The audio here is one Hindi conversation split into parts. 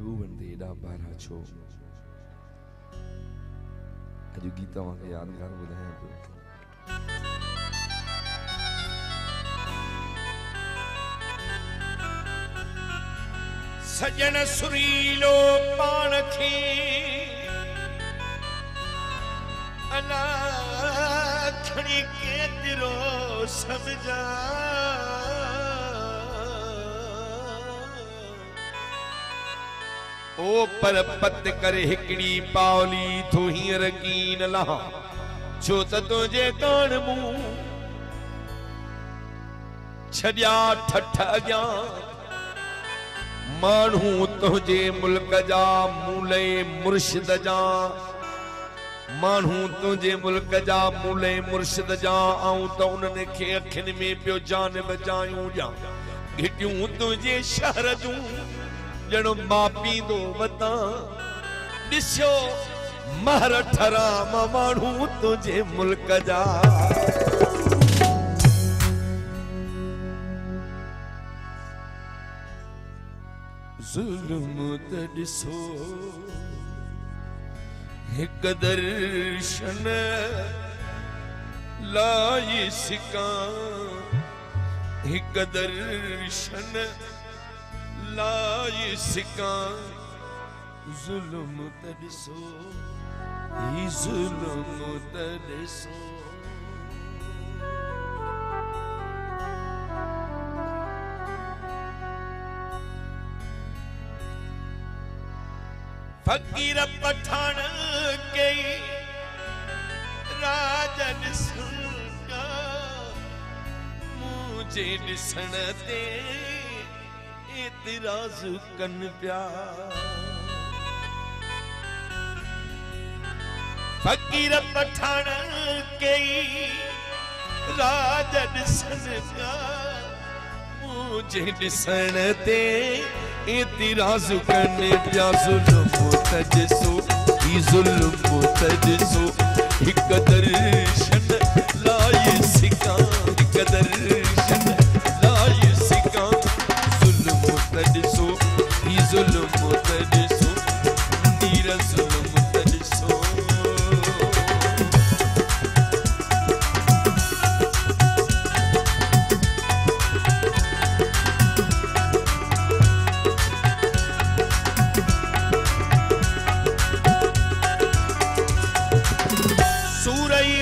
महबूबन दे एडा बारा छो अज गीत तव्हांखे यादगार ॿुधायां पियो। सजन सुरीलो पाण खे अला खणी केतिरो समझा ओ पर पत करे हिकड़ी पावली थो हींअर कीन लहा छो त तुंहिंजे कान मूं छॾिया ठठ अॻियां माण्हू तुंहिंजे मुल्क जा मूले मुर्शिद जा माण्हू तुंहिंजे मुल्क जा मूले मुर्शिद जा ऐं त उन्हनि खे अखियुनि में पियो जान बजायूं ॾियां घिटियूं तुंहिंजे शहर जूं ॼणो मां पींदो वतां ॾिसो महर ठराम माण्हू तुंहिंजे मुल्क जा ज़ुल्म त ॾिसो हिक दर्शन लाइ सिकां हिक दर्शन लाइ सिकां ज़ुल्म त ॾिसो ही ज़ुल्म त ॾिसो फकीर पठान के राजन सुनगा मुझे ॾिसण ते एतिराज़ कन पिया फकीर पठान के राजन सुनगा मुझे ॾिसण ते एतिराज़ कन पिया ज़ुल्म त ॾिसो ही ज़ुल्म त ॾिसो हिक दर्शन लाइ सिकां हिक दर्शन लाइ सिकां ज़ुल्म त ॾिसो ही ज़ुल्म त ॾिसो नीर ज़ुल्म त ॾिसो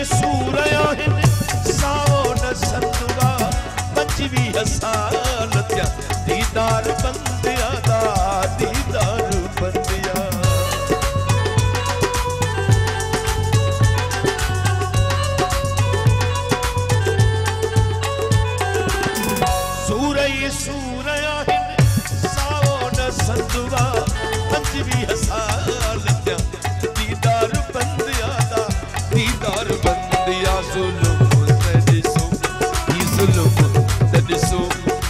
सूरया साओ न संदुगा पंजवी साल त्या दीदार बंदिया दा दीदार बंदिया सूरया साओ न संदुगा पंजवी साल त्या दीदार बंदिया दा दीदार बंदिया ज़ुल्म त ॾिसो ही ज़ुल्म त ॾिसो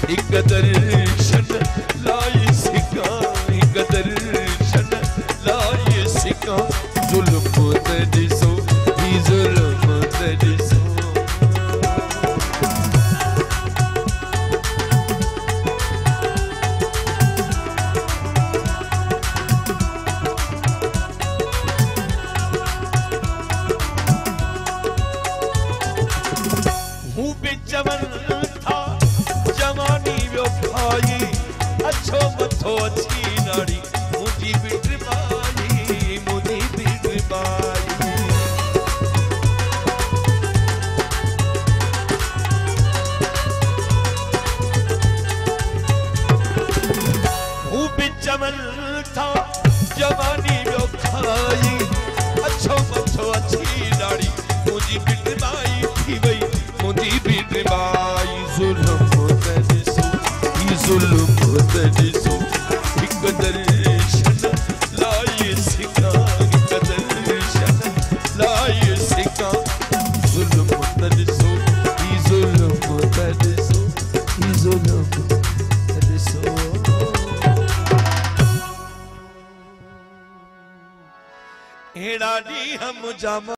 हिक दर्शन लाइ सिकां हिक दर्शन लाइ सिकां ज़ुल्म त ॾिसो ही ज़ुल्म त ॾिसो जवन था जवानी वियो खाई अच्छो मथो अच्छी नाड़ी मुझी बिट बाई मुझी बिट बाई हूँ भी जवन था जवानी वियो खाई अच्छो मथो अच्छी नाड़ी मुझी बिट बाई थी वई मुझी बिट बाई ज़ुल्म त ॾिसो ही ज़ुल्म त ॾिसो हिक दर्शन लाइ सिकां हिक दर्शन लाइ सिकां ज़ुल्म त ॾिसो ही ज़ुल्म त ॾिसो ही ज़ुल्म त ॾिसो अहिड़ा ॾींहं मुंहिंजा